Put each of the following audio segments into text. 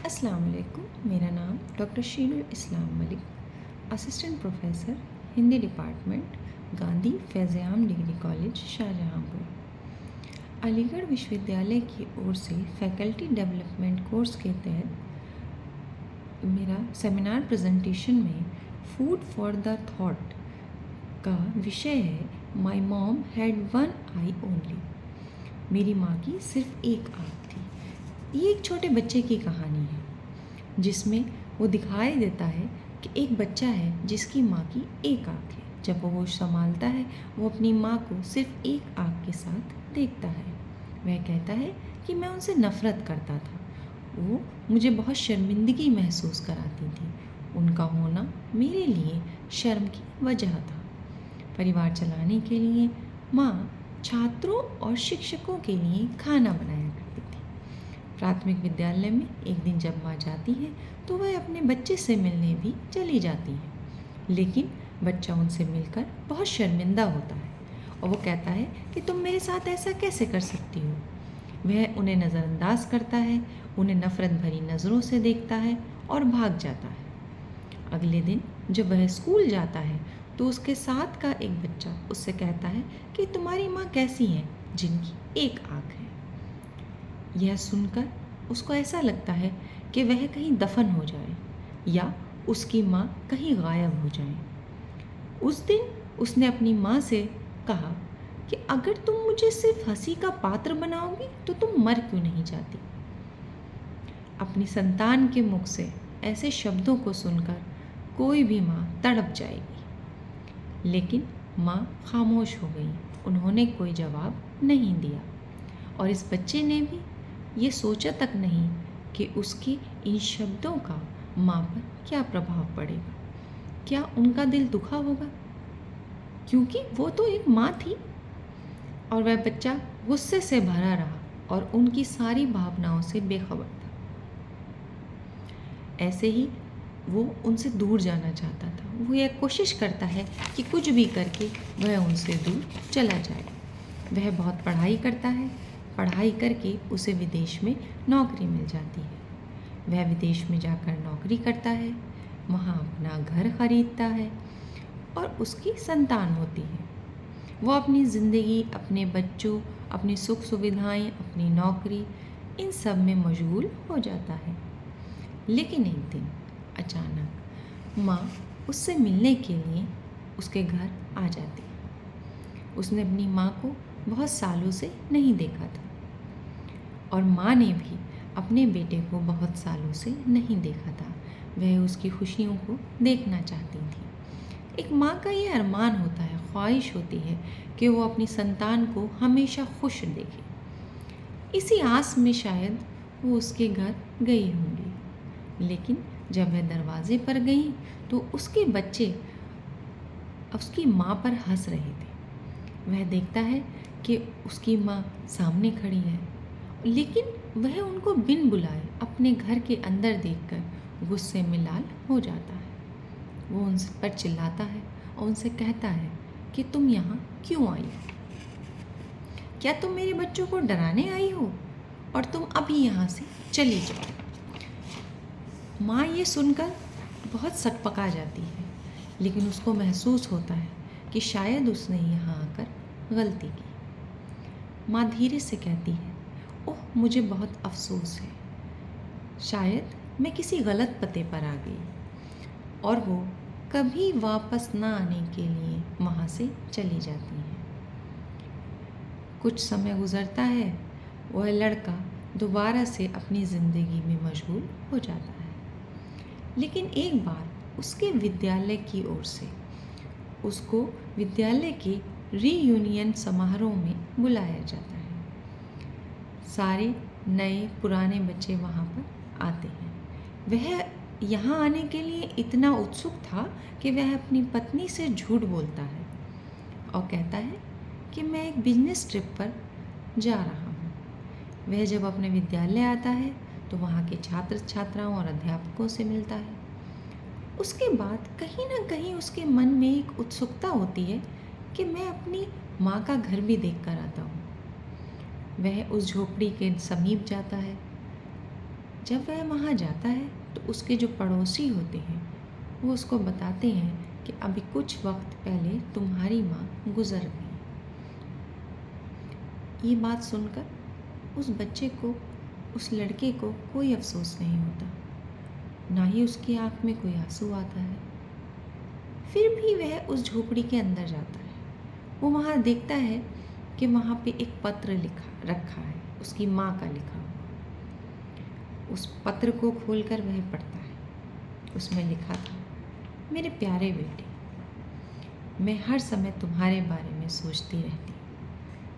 अस्सलाम वालेकुम। मेरा नाम doctor Sheenul Islam Malik, assistant professor, Hindi department, Gandhi Faiz-e-Aam degree college, Shahjahanpur. Aligarh विश्वविद्यालय की ओर से फैकल्टी डेवलपमेंट कोर्स के तहत मेरा सेमिनार प्रेजेंटेशन में फूड फॉर द थॉट का विषय है my mom had one I only. मेरी माँ की सिर्फ एक आँख थी। ये एक छोटे बच्चे की कहानी है जिसमें वो दिखाई देता है कि एक बच्चा है जिसकी माँ की एक आँख है। जब वो होश संभालता है वो अपनी माँ को सिर्फ एक आँख के साथ देखता है। वह कहता है कि मैं उनसे नफ़रत करता था, वो मुझे बहुत शर्मिंदगी महसूस कराती थी। उनका होना मेरे लिए शर्म की वजह था। परिवार चलाने के लिए माँ छात्रों और शिक्षकों के लिए खाना बनाया करती थी। प्राथमिक विद्यालय में एक दिन जब माँ जाती है तो वह अपने बच्चे से मिलने भी चली जाती है, लेकिन बच्चा उनसे मिलकर बहुत शर्मिंदा होता है और वो कहता है कि तुम मेरे साथ ऐसा कैसे कर सकती हो। वह उन्हें नज़रअंदाज करता है, उन्हें नफ़रत भरी नज़रों से देखता है और भाग जाता है। अगले दिन जब वह स्कूल जाता है तो उसके साथ का एक बच्चा उससे कहता है कि तुम्हारी माँ कैसी है जिनकी एक आँख है। यह सुनकर उसको ऐसा लगता है कि वह कहीं दफन हो जाए या उसकी माँ कहीं गायब हो जाए। उस दिन उसने अपनी माँ से कहा कि अगर तुम मुझे सिर्फ हंसी का पात्र बनाओगी तो तुम मर क्यों नहीं जाती। अपनी संतान के मुख से ऐसे शब्दों को सुनकर कोई भी माँ तड़प जाएगी, लेकिन माँ खामोश हो गई। उन्होंने कोई जवाब नहीं दिया और इस बच्चे ने भी ये सोचा तक नहीं कि उसके इन शब्दों का माँ पर क्या प्रभाव पड़ेगा। क्या उनका दिल दुखा होगा, क्योंकि वो तो एक माँ थी। और वह बच्चा गुस्से से भरा रहा और उनकी सारी भावनाओं से बेखबर था। ऐसे ही वो उनसे दूर जाना चाहता था। वो यह कोशिश करता है कि कुछ भी करके वह उनसे दूर चला जाए। वह बहुत पढ़ाई करता है, पढ़ाई करके उसे विदेश में नौकरी मिल जाती है। वह विदेश में जाकर नौकरी करता है, वहाँ अपना घर खरीदता है और उसकी संतान होती है। वो अपनी ज़िंदगी, अपने बच्चों, अपनी सुख सुविधाएं, अपनी नौकरी, इन सब में मशगूल हो जाता है। लेकिन एक दिन अचानक माँ उससे मिलने के लिए उसके घर आ जाती है। उसने अपनी माँ को बहुत सालों से नहीं देखा था और माँ ने भी अपने बेटे को बहुत सालों से नहीं देखा था। वह उसकी खुशियों को देखना चाहती थी। एक माँ का ये अरमान होता है, ख्वाहिश होती है कि वो अपनी संतान को हमेशा खुश देखे। इसी आस में शायद वो उसके घर गई होंगी, लेकिन जब वह दरवाजे पर गई तो उसके बच्चे उसकी माँ पर हंस रहे थे। वह देखता है कि उसकी माँ सामने खड़ी है, लेकिन वह उनको बिन बुलाए अपने घर के अंदर देखकर गुस्से में लाल हो जाता है। वो उन पर चिल्लाता है और उनसे कहता है कि तुम यहाँ क्यों आई हो? क्या तुम मेरे बच्चों को डराने आई हो? और तुम अभी यहाँ से चली जाओ। माँ ये सुनकर बहुत सकपका जाती है, लेकिन उसको महसूस होता है कि शायद उसने यहाँ आकर गलती की। माँ धीरे से कहती है, ओह मुझे बहुत अफसोस है, शायद मैं किसी गलत पते पर आ गई। और वो कभी वापस ना आने के लिए वहाँ से चली जाती हैं। कुछ समय गुजरता है, वह लड़का दोबारा से अपनी ज़िंदगी में मशगूल हो जाता है। लेकिन एक बार उसके विद्यालय की ओर से उसको विद्यालय के रीयूनियन समारोह में बुलाया जाता है। सारे नए पुराने बच्चे वहाँ पर आते हैं। वह यहाँ आने के लिए इतना उत्सुक था कि वह अपनी पत्नी से झूठ बोलता है और कहता है कि मैं एक बिजनेस ट्रिप पर जा रहा हूँ। वह जब अपने विद्यालय आता है तो वहाँ के छात्र छात्राओं और अध्यापकों से मिलता है। उसके बाद कहीं ना कहीं उसके मन में एक उत्सुकता होती है कि मैं अपनी माँ का घर भी देख कर आता हूँ। वह उस झोपड़ी के समीप जाता है जब वह वहाँ जाता है तो उसके जो पड़ोसी होते हैं वो उसको बताते हैं कि अभी कुछ वक्त पहले तुम्हारी माँ गुजर गई। ये बात सुनकर उस बच्चे को, उस लड़के को कोई अफसोस नहीं होता, ना ही उसकी आँख में कोई आंसू आता है। फिर भी वह उस झोपड़ी के अंदर जाता है। वो वहाँ देखता है कि वहाँ पे एक पत्र लिखा रखा है, उसकी माँ का लिखा हुआ। उस पत्र को खोलकर वह पढ़ता है। उसमें लिखा था, मेरे प्यारे बेटे, मैं हर समय तुम्हारे बारे में सोचती रहती हूँ।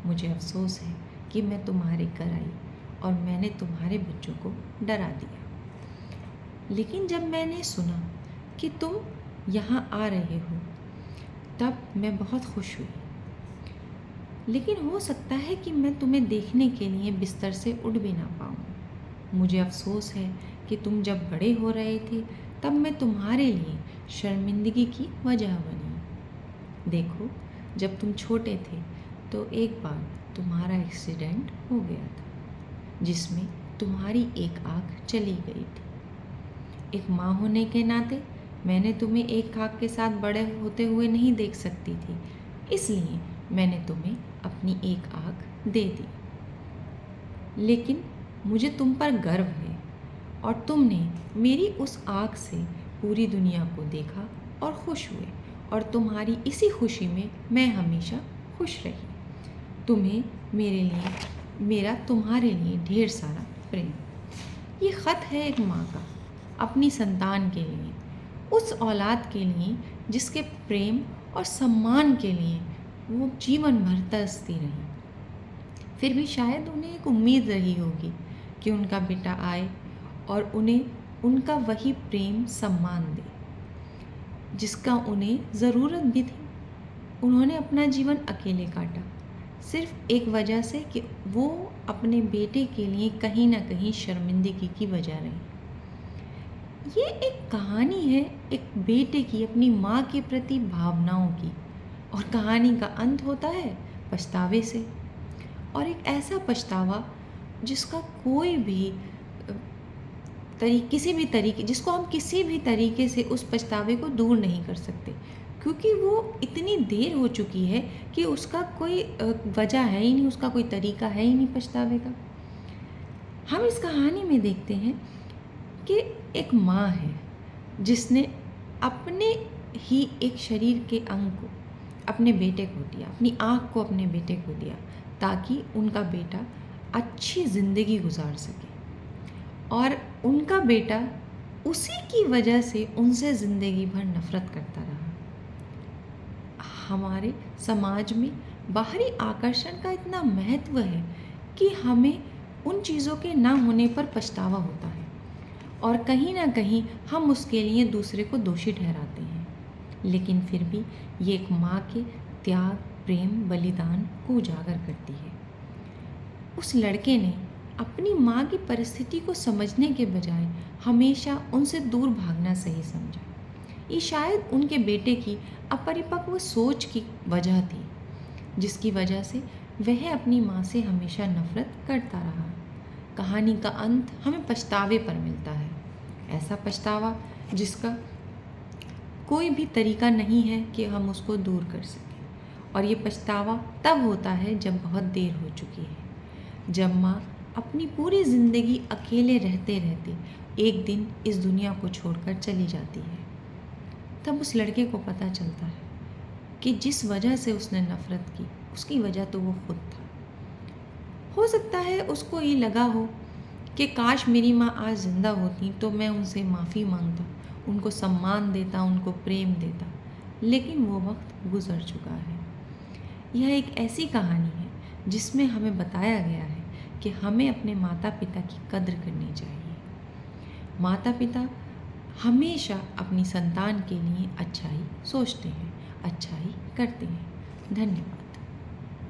मुझे अफसोस है कि मैं तुम्हारे घर आई और मैंने तुम्हारे बच्चों को डरा दिया। लेकिन जब मैंने सुना कि तुम यहाँ आ रहे हो तब मैं बहुत खुश हुई। लेकिन हो सकता है कि मैं तुम्हें देखने के लिए बिस्तर से उठ भी ना पाऊँ। मुझे अफसोस है कि तुम जब बड़े हो रहे थे तब मैं तुम्हारे लिए शर्मिंदगी की वजह बनी। देखो, जब तुम छोटे थे तो एक बार तुम्हारा एक्सीडेंट हो गया था जिसमें तुम्हारी एक आँख चली गई थी। एक माँ होने के नाते मैंने तुम्हें एक आँख के साथ बड़े होते हुए नहीं देख सकती थी, इसलिए मैंने तुम्हें अपनी एक आँख दे दी। लेकिन मुझे तुम पर गर्व है और तुमने मेरी उस आँख से पूरी दुनिया को देखा और खुश हुए, और तुम्हारी इसी खुशी में मैं हमेशा खुश रही। तुम्हें मेरे लिए, मेरा तुम्हारे लिए ढेर सारा प्रेम। ये ख़त है एक माँ का अपनी संतान के लिए, उस औलाद के लिए जिसके प्रेम और सम्मान के लिए वो जीवन भर तरसती रही। फिर भी शायद उन्हें एक उम्मीद रही होगी कि उनका बेटा आए और उन्हें उनका वही प्रेम सम्मान दे जिसका उन्हें ज़रूरत भी थी। उन्होंने अपना जीवन अकेले काटा, सिर्फ एक वजह से कि वो अपने बेटे के लिए कहीं ना कहीं शर्मिंदगी की वजह रही। ये एक कहानी है एक बेटे की अपनी माँ के प्रति भावनाओं की, और कहानी का अंत होता है पछतावे से, और एक ऐसा पछतावा जिसका कोई भी किसी भी तरीके, जिसको हम किसी भी तरीके से उस पछतावे को दूर नहीं कर सकते, क्योंकि वो इतनी देर हो चुकी है कि उसका कोई वजह है ही नहीं, उसका कोई तरीका है ही नहीं पछतावे का। हम इस कहानी में देखते हैं कि एक माँ है जिसने अपने ही एक शरीर के अंग को अपने बेटे को दिया, अपनी आँख को अपने बेटे को दिया, ताकि उनका बेटा अच्छी ज़िंदगी गुजार सके। और उनका बेटा उसी की वजह से उनसे ज़िंदगी भर नफ़रत करता रहा। हमारे समाज में बाहरी आकर्षण का इतना महत्व है कि हमें उन चीज़ों के ना होने पर पछतावा होता है, और कहीं ना कहीं हम उसके लिए दूसरे को दोषी ठहराते हैं। लेकिन फिर भी ये एक माँ के त्याग, प्रेम, बलिदान को उजागर करती है। उस लड़के ने अपनी माँ की परिस्थिति को समझने के बजाय हमेशा उनसे दूर भागना सही समझा। ये शायद उनके बेटे की अपरिपक्व सोच की वजह थी, जिसकी वजह से वह अपनी माँ से हमेशा नफरत करता रहा। कहानी का अंत हमें पछतावे पर मिलता है, ऐसा पछतावा जिसका कोई भी तरीका नहीं है कि हम उसको दूर कर सकें। और ये पछतावा तब होता है जब बहुत देर हो चुकी है, जब माँ अपनी पूरी ज़िंदगी अकेले रहते रहते एक दिन इस दुनिया को छोड़कर चली जाती है। तब उस लड़के को पता चलता है कि जिस वजह से उसने नफ़रत की उसकी वजह तो वो खुद था। हो सकता है उसको ये लगा हो कि काश मेरी माँ आज ज़िंदा होती तो मैं उनसे माफ़ी मांगता, उनको सम्मान देता, उनको प्रेम देता, लेकिन वो वक्त गुज़र चुका है। यह एक ऐसी कहानी है जिसमें हमें बताया गया है कि हमें अपने माता पिता की कद्र करनी चाहिए। माता पिता हमेशा अपनी संतान के लिए अच्छा ही सोचते हैं, अच्छा ही करते हैं। धन्यवाद।